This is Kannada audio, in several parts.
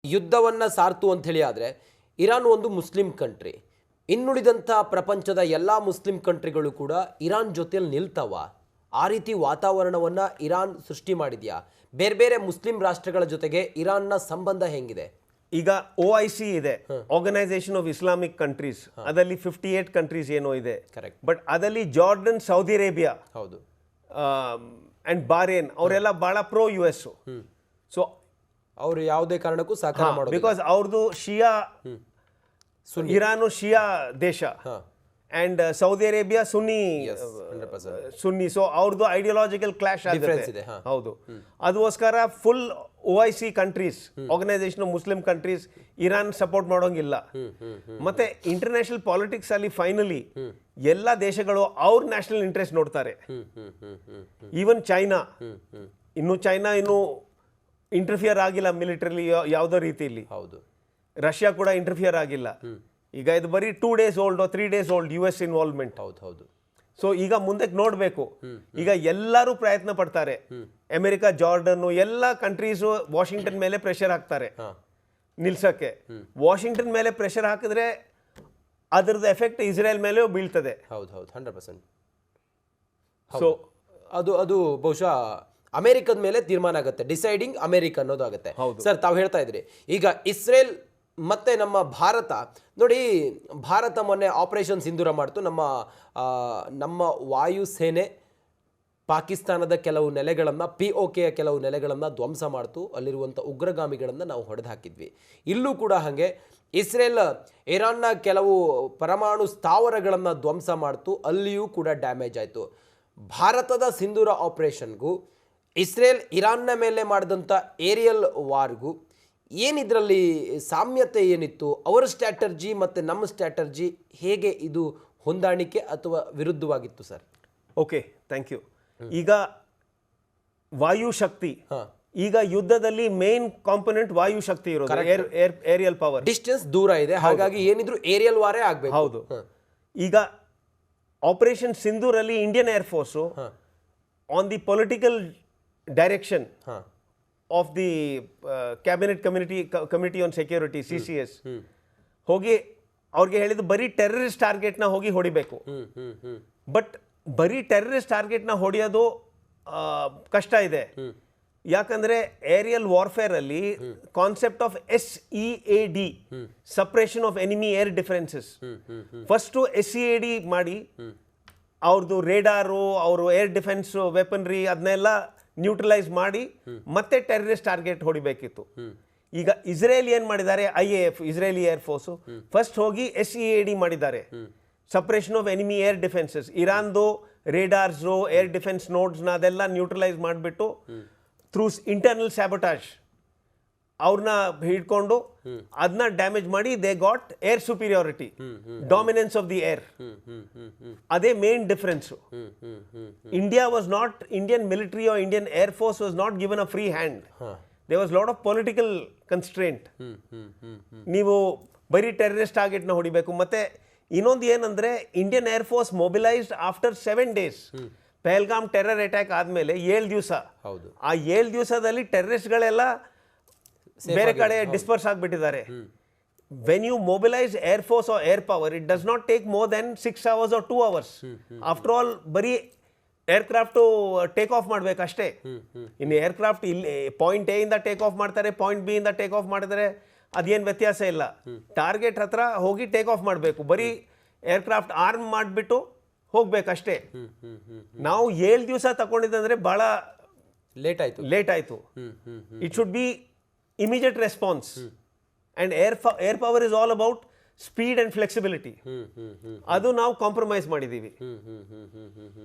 ಯುದ್ಧವನ್ನು ಸಾರ್ತು ಅಂಥೇಳಿ ಆದರೆ ಇರಾನ್ ಒಂದು ಮುಸ್ಲಿಂ ಕಂಟ್ರಿ. ಇನ್ನುಳಿದಂಥ ಪ್ರಪಂಚದ ಎಲ್ಲ ಮುಸ್ಲಿಂ ಕಂಟ್ರಿಗಳು ಕೂಡ ಇರಾನ್ ಜೊತೆಯಲ್ಲಿ ನಿಲ್ತವ? ಆ ರೀತಿ ವಾತಾವರಣವನ್ನು ಇರಾನ್ ಸೃಷ್ಟಿ ಮಾಡಿದೆಯಾ? ಬೇರೆ ಬೇರೆ ಮುಸ್ಲಿಂ ರಾಷ್ಟ್ರಗಳ ಜೊತೆಗೆ ಇರಾನ್ನ ಸಂಬಂಧ ಹೆಂಗಿದೆ? ಈಗ OIC ಇದೆ, ಆರ್ಗನೈಸೇಷನ್ ಆಫ್ ಇಸ್ಲಾಮಿಕ್ ಕಂಟ್ರೀಸ್. ಅದರಲ್ಲಿ 58 ಕಂಟ್ರೀಸ್ ಏನೋ ಇದೆ. ಕರೆಕ್ಟ್. ಬಟ್ ಅದರಲ್ಲಿ ಜಾರ್ಡನ್, ಸೌದಿ ಅರೇಬಿಯಾ, ಹೌದು, ಅಂಡ್ ಬಾರೇನ್ ಅವರೆಲ್ಲ ಬಹಳ ಪ್ರೋ US. ಸೊ ಅವರು ಯಾವುದೇ ಕಾರಣಕ್ಕೂ ಸಹಕಾರ ಮಾಡೋದು ಬಿಕಾಸ್ ಅವ್ರದ್ದು ಶಿಯಾ, ಇರಾನು ಶಿಯಾ ದೇಶ, and Saudi Arabia Sunni. So ಅವ್ರದ್ದು ಐಡಿಯಾಲಜಿಕಲ್ ಕ್ಲಾಶ್ ಆಗುತ್ತೆ. ಹೌದು, ಅದಕ್ಕೋಸ್ಕರ full OIC countries, organisation of Muslim countries, Iran support ಮಾಡೋಂಗಿಲ್ಲ. ಮತ್ತೆ ಇಂಟರ್ನ್ಯಾಷನಲ್ ಪಾಲಿಟಿಕ್ಸ್ ಅಲ್ಲಿ ಫೈನಲಿ ಎಲ್ಲ ದೇಶಗಳು ಅವ್ರ ನ್ಯಾಷನಲ್ ಇಂಟ್ರೆಸ್ಟ್ ನೋಡ್ತಾರೆ. ಈವನ್ ಚೈನಾ ಇನ್ನು ಇಂಟರ್ಫಿಯರ್ ಆಗಿಲ್ಲ ಮಿಲಿಟರಿಲಿ ಯಾವುದೋ ರೀತಿಯಲ್ಲಿ. ಹೌದು, ರಷ್ಯಾ ಕೂಡ ಇಂಟರ್ಫಿಯರ್ ಆಗಿಲ್ಲ. ಈಗ ಇದು ಬರೀ 2 days old, 3 days old US involvement. ಹೌದು. ಸೊ ಈಗ ಮುಂದಕ್ಕೆ ನೋಡಬೇಕು. ಈಗ ಎಲ್ಲರೂ ಪ್ರಯತ್ನ ಪಡ್ತಾರೆ. ಅಮೆರಿಕ, ಜಾರ್ಡನ್ ಎಲ್ಲ ಕಂಟ್ರೀಸು ವಾಷಿಂಗ್ಟನ್ ಮೇಲೆ ಪ್ರೆಷರ್ ಹಾಕ್ತಾರೆ ನಿಲ್ಸಕ್ಕೆ. ವಾಷಿಂಗ್ಟನ್ ಮೇಲೆ ಪ್ರೆಷರ್ ಹಾಕಿದ್ರೆ ಅದರದ್ದು ಎಫೆಕ್ಟ್ ಇಸ್ರೇಲ್ ಮೇಲೂ ಬೀಳ್ತದೆ. ಹೌದು 100%. ಸೊ ಅದು ಬಹುಶಃ ಅಮೆರಿಕದ ಮೇಲೆ ತೀರ್ಮಾನ ಆಗುತ್ತೆ, ಡಿಸೈಡಿಂಗ್ ಅಮೆರಿಕ ಅನ್ನೋದಾಗುತ್ತೆ. ಸರ್, ತಾವು ಹೇಳ್ತಾ ಇದ್ರಿ ಈಗ ಇಸ್ರೇಲ್ ಮತ್ತೆ ನಮ್ಮ ಭಾರತ ನೋಡಿ, ಭಾರತ ಮೊನ್ನೆ ಆಪರೇಷನ್ ಸಿಂಧೂರ ಮಾಡ್ತು. ನಮ್ಮ ವಾಯುಸೇನೆ ಪಾಕಿಸ್ತಾನದ ಕೆಲವು ನೆಲೆಗಳನ್ನು, POKಯ ಕೆಲವು ನೆಲೆಗಳನ್ನು ಧ್ವಂಸ ಮಾಡ್ತು. ಅಲ್ಲಿರುವಂಥ ಉಗ್ರಗಾಮಿಗಳನ್ನು ನಾವು ಹೊಡೆದು ಹಾಕಿದ್ವಿ. ಇಲ್ಲೂ ಕೂಡ ಹಾಗೆ ಇಸ್ರೇಲ್ ಇರಾನ್ನ ಕೆಲವು ಪರಮಾಣು ಸ್ಥಾವರಗಳನ್ನು ಧ್ವಂಸ ಮಾಡ್ತು. ಅಲ್ಲಿಯೂ ಕೂಡ ಡ್ಯಾಮೇಜ್ ಆಯಿತು. ಭಾರತದ ಸಿಂಧೂರ ಆಪರೇಷನ್ಗೂ ಇಸ್ರೇಲ್ ಇರಾನ್ನ ಮೇಲೆ ಮಾಡಿದಂಥ ಏರಿಯಲ್ ವಾರ್ಗೂ ಏನಿದ್ರಲ್ಲಿ ಸಾಮ್ಯತೆ ಏನಿತ್ತು? ಅವರ ಸ್ಟ್ರಾಟರ್ಜಿ ಮತ್ತು ನಮ್ಮ ಸ್ಟ್ರಾಟರ್ಜಿ ಹೇಗೆ ಇದು ಹೊಂದಾಣಿಕೆ ಅಥವಾ ವಿರುದ್ಧವಾಗಿತ್ತು ಸರ್? Okay, thank you. ಈಗ ವಾಯುಶಕ್ತಿ, ಈಗ ಯುದ್ಧದಲ್ಲಿ ಮೇನ್ ಕಾಂಪೊನೆಂಟ್ ವಾಯುಶಕ್ತಿ ಇರೋದು, ಏರಿಯಲ್ ಪವರ್. ಡಿಸ್ಟೆನ್ಸ್ ದೂರ ಇದೆ, ಹಾಗಾಗಿ ಏನಿದ್ರು ಏರಿಯಲ್ ವಾರೇ ಆಗಬೇಕು. ಹೌದು. ಈಗ ಆಪರೇಷನ್ ಸಿಂಧೂರಲ್ಲಿ Indian air force on the political direction of the cabinet committee on security, CCS, ಹೋಗಿ ಅವ್ರಿಗೆ ಹೇಳಿದ್ದು ಬರೀ ಟೆರರಿಸ್ಟ್ ಟಾರ್ಗೆಟ್ನ ಹೋಗಿ ಹೊಡಿಬೇಕು. ಬಟ್ ಬರೀ ಟೆರರಿಸ್ಟ್ ಟಾರ್ಗೆಟ್ನ ಹೊಡೆಯೋದು ಕಷ್ಟ ಇದೆ. ಯಾಕಂದ್ರೆ ಏರಿಯಲ್ ವಾರ್ಫೇರ್ ಅಲ್ಲಿ concept of SEAD, suppression of enemy air defences, first SEAD ಮಾಡಿ ಅವ್ರದ್ದು ರೇಡಾರು, ಅವರು ಏರ್ ಡಿಫೆನ್ಸ್ ವೆಪನ್ರಿ ಅದನ್ನೆಲ್ಲ ನ್ಯೂಟ್ರಲೈಸ್ ಮಾಡಿ ಮತ್ತೆ ಟೆರರಿಸ್ಟ್ ಟಾರ್ಗೆಟ್ ಹೊಡಿಬೇಕಿತ್ತು. ಈಗ ಇಸ್ರೇಲ್ ಏನ್ ಮಾಡಿದ್ದಾರೆ, IAF ಇಸ್ರೇಲಿ ಏರ್ಫೋರ್ಸು ಫಸ್ಟ್ ಹೋಗಿ SEAD ಮಾಡಿದ್ದಾರೆ, suppression of enemy air defences. ಇರಾನ್ದು ರೇಡಾರ್ಸು, ಏರ್ ಡಿಫೆನ್ಸ್ ನೋಡ್ಸ್ನ ಅದೆಲ್ಲ ನ್ಯೂಟ್ರಲೈಸ್ ಮಾಡಿಬಿಟ್ಟು ಥ್ರೂ ಇಂಟರ್ನಲ್ ಸ್ಯಾಬೊಟಾಜ್ ಅವ್ರನ್ನ ಹಿಡ್ಕೊಂಡು ಅದನ್ನ ಡ್ಯಾಮೇಜ್ ಮಾಡಿ they got air superiority, dominance of the air. ಅದೇ main difference. Indian military or Indian air force was not given a free hand. They was lot of political constraint. ನೀವು ಬರೀ ಟೆರರಿಸ್ಟ್ ಟಾರ್ಗೆಟ್ನ ಹೊಡಿಬೇಕು. ಮತ್ತೆ ಇನ್ನೊಂದು ಏನಂದ್ರೆ, Indian air force mobilised after 7 days. Pahalgam terror attack ಆದ್ಮೇಲೆ 7 ದಿವಸ. ಆ 7 ದಿವಸದಲ್ಲಿ ಟೆರರಿಸ್ಟ್ಗಳೆಲ್ಲ ಬೇರೆ ಕಡೆ ಡಿಸ್ಪರ್ಸ್ ಆಗಿಬಿಟ್ಟಿದ್ದಾರೆ. When you mobilise air force or air power, it does not take more than 6 hours or 2 hours. After all ಬರೀ ಏರ್ಕ್ರಾಫ್ಟು ಟೇಕ್ ಆಫ್ ಮಾಡ್ಬೇಕಷ್ಟೇ. ಇನ್ನು ಏರ್ಕ್ರಾಫ್ಟ್ ಇಲ್ಲಿ ಪಾಯಿಂಟ್ A ಇಂದ ಟೇಕ್ ಆಫ್ ಮಾಡ್ತಾರೆ, ಪಾಯಿಂಟ್ B ಇಂದ ಟೇಕ್ ಆಫ್ ಮಾಡಿದ್ರೆ ಅದೇನು ವ್ಯತ್ಯಾಸ ಇಲ್ಲ. ಟಾರ್ಗೆಟ್ ಹತ್ರ ಹೋಗಿ ಟೇಕ್ ಆಫ್ ಮಾಡಬೇಕು. ಬರೀ ಏರ್ಕ್ರಾಫ್ಟ್ ಆರ್ಮ್ ಮಾಡಿಬಿಟ್ಟು ಹೋಗ್ಬೇಕಷ್ಟೇ. ನಾವು 7 ದಿವಸ ತಗೊಂಡಿದ್ದಂದ್ರೆ ಬಹಳ ಲೇಟ್ ಆಯ್ತು. It should be immediate response, and air power is all about speed and flexibility. ಅದು ನಾವು ಕಾಂಪ್ರಮೈಸ್ ಮಾಡಿದ್ದೀವಿ.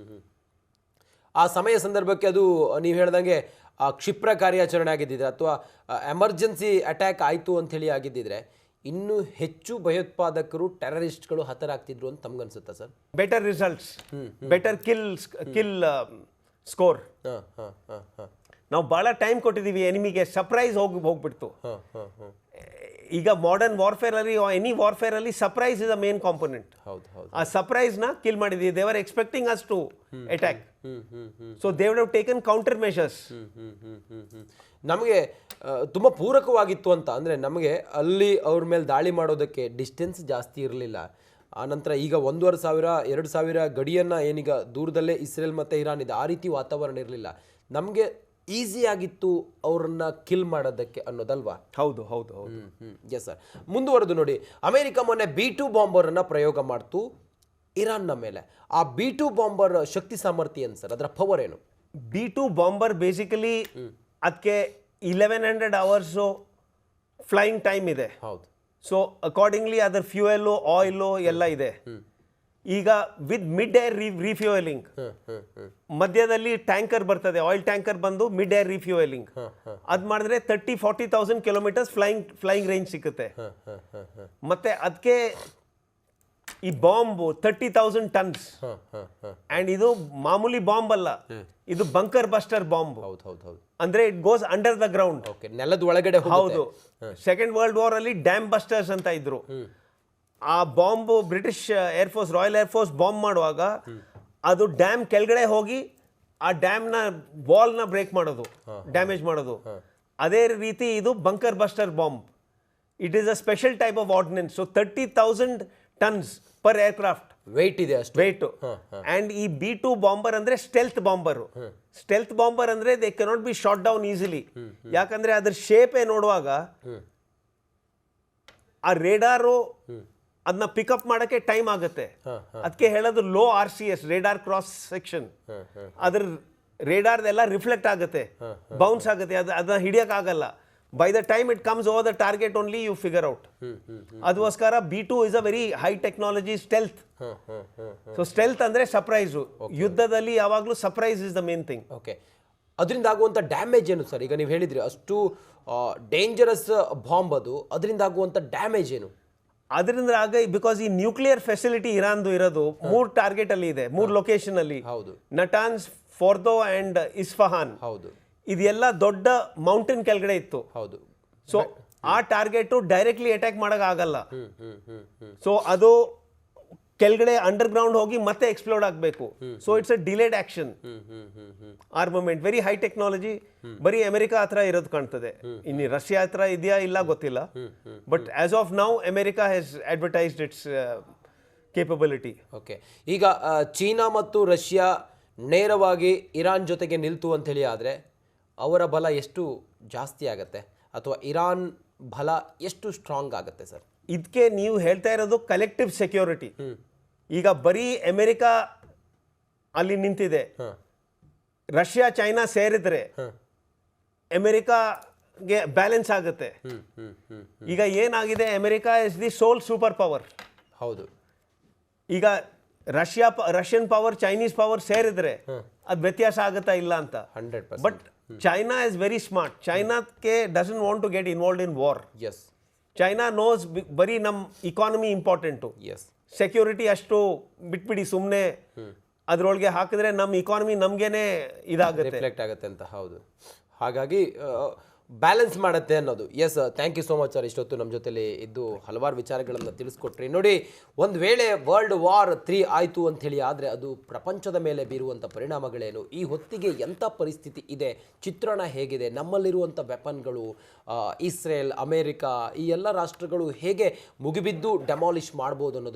ಆ ಸಮಯ ಸಂದರ್ಭಕ್ಕೆ ಅದು ನೀವು ಹೇಳ್ದಂಗೆ ಕ್ಷಿಪ್ರ ಕಾರ್ಯಾಚರಣೆ ಆಗಿದ್ದಿದ್ರೆ ಅಥವಾ ಎಮರ್ಜೆನ್ಸಿ ಅಟ್ಯಾಕ್ ಆಯಿತು ಅಂಥೇಳಿ ಆಗಿದ್ದಿದ್ರೆ ಇನ್ನೂ ಹೆಚ್ಚು ಭಯೋತ್ಪಾದಕರು, ಟೆರರಿಸ್ಟ್ಗಳು ಹತರಾಗ್ತಿದ್ರು ಅಂತ ತಮ್ಗನ್ಸುತ್ತಾ sir? Better results, better kill score. ನಾವು ಬಹಳ ಟೈಮ್ ಕೊಟ್ಟಿದ್ದೀವಿ ಎನಿಮಿಗೆ. ಸರ್ಪ್ರೈಸ್ ಹೋಗ್ಬಿಡ್ತು. ಈಗ ಮಾಡರ್ನ್ ವಾರ್ಫೇರ್ ಅಲ್ಲಿ, ಎನಿ ವಾರ್ಫೇರ್ ಅಲ್ಲಿ surprise is a main component. ಆ ಸರ್ಪ್ರೈಸ್ ನ ಕಿಲ್ ಮಾಡಿದ್ವಿ. They were expecting us to attack, so they would have taken counter measures. ನಮಗೆ ತುಂಬ ಪೂರಕವಾಗಿತ್ತು ಅಂತ. ಅಂದರೆ ನಮಗೆ ಅಲ್ಲಿ ಅವ್ರ ಮೇಲೆ ದಾಳಿ ಮಾಡೋದಕ್ಕೆ ಡಿಸ್ಟೆನ್ಸ್ ಜಾಸ್ತಿ ಇರಲಿಲ್ಲ. ಆನಂತರ ಈಗ 1,500-2,000 ಗಡಿಯನ್ನು ಏನೀಗ ದೂರದಲ್ಲೇ ಇಸ್ರೇಲ್ ಮತ್ತು ಇರಾನ್ ಇದೆ, ಆ ರೀತಿ ವಾತಾವರಣ ಇರಲಿಲ್ಲ. ನಮಗೆ ಈಸಿ ಆಗಿತ್ತು ಅವ್ರನ್ನ ಕಿಲ್ ಮಾಡೋದಕ್ಕೆ ಅನ್ನೋದಲ್ವಾ? ಹೌದು ಹೌದು ಹೌದು. Yes sir. ಮುಂದುವರೆದು ನೋಡಿ, ಅಮೆರಿಕ ಮೊನ್ನೆ B2 ಬಾಂಬರನ್ನು ಪ್ರಯೋಗ ಮಾಡ್ತು ಇರಾನ್ನ ಮೇಲೆ. ಆ B2 ಬಾಂಬರ್ ಶಕ್ತಿ ಸಾಮರ್ಥ್ಯ ಏನು ಸರ್, ಅದರ ಪವರ್ ಏನು? B2 ಬಾಂಬರ್ ಬೇಸಿಕಲಿ ಅದಕ್ಕೆ 1100 ಅವರ್ಸು ಫ್ಲೈಯಿಂಗ್ ಟೈಮ್ ಇದೆ. ಹೌದು. ಸೊ ಅಕಾರ್ಡಿಂಗ್ಲಿ ಅದರ ಫ್ಯೂಯಲು ಆಯಿಲು ಎಲ್ಲ ಇದೆ. ಈಗ ವಿತ್ ಮಿಡ್ ಏರ್ ರಿಫ್ಯೂಯಲಿಂಗ್, ಮಧ್ಯದಲ್ಲಿ ಟ್ಯಾಂಕರ್ ಬರ್ತದೆ, ಆಯಿಲ್ ಟ್ಯಾಂಕರ್ ಬಂದು ಮಿಡ್ ಏರ್ ರಿಫ್ಯೂಯಲಿಂಗ್ ಅದು ಮಾಡಿದ್ರೆ 30,000-40,000 ಕಿಲೋಮೀಟರ್ಸ್ ಫ್ಲೈಯಿಂಗ್ ರೇಂಜ್ ಸಿಗುತ್ತೆ. ಮತ್ತೆ ಅದಕ್ಕೆ ಈ ಬಾಂಬ್ 30,000 ಟನ್ಸ್, ಅಂಡ್ ಇದು ಮಾಮೂಲಿ ಬಾಂಬ್ ಅಲ್ಲ, ಇದು ಬಂಕರ್ ಬಸ್ಟರ್ ಬಾಂಬ್. ಹೌದು ಹೌದು ಹೌದು. ಅಂದ್ರೆ it goes under the ground. Okay, ನೆಲದ ಒಳಗಡೆ. ಹೌದು. ಸೆಕೆಂಡ್ ವರ್ಲ್ಡ್ ವಾರ್ ಅಲ್ಲಿ ಡ್ಯಾಮ್ ಬಸ್ಟರ್ಸ್ ಅಂತ ಇದ್ರು. ಆ bomb British air force, royal air force bomb ಮಾಡುವಾಗ ಅದು ಡ್ಯಾಮ್ ಕೆಳಗಡೆ ಹೋಗಿ ಆ ಡ್ಯಾಮ್ನ ವಾಲ್ನ ಬ್ರೇಕ್ ಮಾಡೋದು, ಡ್ಯಾಮೇಜ್ ಮಾಡೋದು. ಅದೇ ರೀತಿ ಇದು bunker buster bomb. It is a special type of ordnance. So 30,000 tons per aircraft weight ಇದೆ ಅಷ್ಟು. ವೆಯ್ಟ್. ಅಂಡ್ ಈ B2 ಬಾಂಬರ್ ಅಂದ್ರೆ ಸ್ಟೆಲ್ತ್ ಬಾಂಬರ್. ಸ್ಟೆಲ್ತ್ ಬಾಂಬರ್ ಅಂದ್ರೆ they cannot be shot down easily. ಯಾಕಂದ್ರೆ ಅದ್ರ ಶೇಪೇ ನೋಡುವಾಗ ಆ ರೇಡಾರು ಅದನ್ನ ಪಿಕಪ್ ಮಾಡಕ್ಕೆ ಟೈಮ್ ಆಗುತ್ತೆ. ಅದಕ್ಕೆ ಹೇಳೋದು low RCS, radar cross section. ಅದ್ರ ರೇಡಾರ್ದೆಲ್ಲ ರಿಫ್ಲೆಕ್ಟ್ ಆಗುತ್ತೆ, ಬೌನ್ಸ್ ಆಗುತ್ತೆ, ಅದನ್ನ ಹಿಡಿಯೋಕ್ಕಾಗಲ್ಲ. By the time it comes over the target only you figure out. ಅದಕ್ಕೋಸ್ಕರ B2 is a very high technology stealth. So stealth ಅಂದ್ರೆ ಸರ್ಪ್ರೈಸು. ಯುದ್ಧದಲ್ಲಿ ಯಾವಾಗಲೂ surprise is the main thing. Okay, ಅದರಿಂದ ಆಗುವಂಥ ಡ್ಯಾಮೇಜ್ ಏನು ಸರ್? ಈಗ ನೀವು ಹೇಳಿದ್ರಿ ಅಷ್ಟು ಡೇಂಜರಸ್ ಬಾಂಬ್ ಅದು, ಅದರಿಂದ ಆಗುವಂಥ ಡ್ಯಾಮೇಜ್ ಏನು? ಅದರಿಂದ ಬಿಕಾಸ್ ಈ ನ್ಯೂಕ್ಲಿಯರ್ ಫೆಸಿಲಿಟಿ ಇರಾನ್ದು ಇರೋದು 3 ಟಾರ್ಗೆಟ್ ಅಲ್ಲಿ ಇದೆ, 3 ಲೊಕೇಶನ್ ಅಲ್ಲಿ. ಹೌದು. ನಟಾನ್ಸ್, ಫೋರ್ದೋ ಅಂಡ್ ಇಸ್ಫಹಾನ್. ಹೌದು. ಇದೆಲ್ಲ ದೊಡ್ಡ ಮೌಂಟೇನ್ ಕೆಳಗಡೆ ಇತ್ತು. ಹೌದು. ಸೊ ಆ ಟಾರ್ಗೆಟ್ ಡೈರೆಕ್ಟ್ಲಿ ಅಟ್ಯಾಕ್ ಮಾಡಕ್ ಆಗಲ್ಲ. ಸೊ ಅದು ಕೆಳಗಡೆ ಅಂಡರ್ ಗ್ರೌಂಡ್ ಹೋಗಿ ಮತ್ತೆ ಎಕ್ಸ್ಪ್ಲೋರ್ಡ್ ಆಗಬೇಕು. So it's a delayed action armament. Very high technology. ಬರೀ ಅಮೆರಿಕಾ ಹತ್ರ ಇರೋದು ಕಾಣ್ತದೆ, ಇನ್ನು ರಷ್ಯಾ ಹತ್ರ ಇದೆಯಾ ಇಲ್ಲ ಗೊತ್ತಿಲ್ಲ. But as of now America has advertised its capability. Okay, ಈಗ ಚೀನಾ ಮತ್ತು ರಷ್ಯಾ ನೇರವಾಗಿ ಇರಾನ್ ಜೊತೆಗೆ ನಿಲ್ತು ಅಂತ ಹೇಳಿ ಆದರೆ ಅವರ ಬಲ ಎಷ್ಟು ಜಾಸ್ತಿ ಆಗತ್ತೆ, ಅಥವಾ ಇರಾನ್ ಬಲ ಎಷ್ಟು ಸ್ಟ್ರಾಂಗ್ ಆಗುತ್ತೆ ಸರ್? ಇದಕ್ಕೆ ನೀವು ಹೇಳ್ತಾ ಇರೋದು ಕಲೆಕ್ಟಿವ್ ಸೆಕ್ಯೂರಿಟಿ. ಈಗ ಬರೀ ಅಮೆರಿಕಾ ಅಲ್ಲಿ ನಿಂತಿದೆ, ರಷ್ಯಾ ಚೈನಾ ಸೇರಿದ್ರೆ ಅಮೆರಿಕಾಗೆ ಬ್ಯಾಲೆನ್ಸ್ ಆಗುತ್ತೆ. ಈಗ ಏನಾಗಿದೆ, America is the sole super power. ಹೌದು. ಈಗ ರಷ್ಯನ್ ಪವರ್, ಚೈನೀಸ್ ಪವರ್ ಸೇರಿದ್ರೆ ಅದು ವ್ಯತ್ಯಾಸ ಆಗುತ್ತಾ ಇಲ್ಲ ಅಂತ. 100%. But China is very smart. ಚೈನಾಕ್ಕೆ doesn't want to get involved in war. Yes. China knows ಬರೀ ನಮ್ಮ ಇಕಾನಮಿ ಇಂಪಾರ್ಟೆಂಟು, ಎಸ್, ಸೆಕ್ಯೂರಿಟಿ ಅಷ್ಟು ಬಿಟ್ಬಿಡಿ, ಸುಮ್ಮನೆ ಅದರೊಳಗೆ ಹಾಕಿದ್ರೆ ನಮ್ಮ ಇಕಾನಮಿ ನಮಗೇನೆ ಇದಾಗುತ್ತೆ, ರಿಫ್ಲೆಕ್ಟ್ ಆಗುತ್ತೆ ಅಂತ. ಹೌದು. ಹಾಗಾಗಿ ಬ್ಯಾಲೆನ್ಸ್ ಮಾಡುತ್ತೆ ಅನ್ನೋದು. Yes, thank you so much sir. ಇಷ್ಟೊತ್ತು ನಮ್ಮ ಜೊತೆಲಿ ಇದ್ದು ಹಲವಾರು ವಿಚಾರಗಳನ್ನು ತಿಳಿಸ್ಕೊಟ್ರಿ. ನೋಡಿ, ಒಂದು ವೇಳೆ ವರ್ಲ್ಡ್ ವಾರ್ 3 ಆಯಿತು ಅಂಥೇಳಿ ಆದರೆ ಅದು ಪ್ರಪಂಚದ ಮೇಲೆ ಬೀರುವಂಥ ಪರಿಣಾಮಗಳೇನು, ಈ ಹೊತ್ತಿಗೆ ಎಂಥ ಪರಿಸ್ಥಿತಿ ಇದೆ, ಚಿತ್ರಣ ಹೇಗಿದೆ, ನಮ್ಮಲ್ಲಿರುವಂಥ ವೆಪನ್ಗಳು, ಇಸ್ರೇಲ್, ಅಮೇರಿಕಾ, ಈ ಎಲ್ಲ ರಾಷ್ಟ್ರಗಳು ಹೇಗೆ ಮುಗಿಬಿದ್ದು ಡೆಮಾಲಿಷ್ ಮಾಡ್ಬೋದು ಅನ್ನೋದು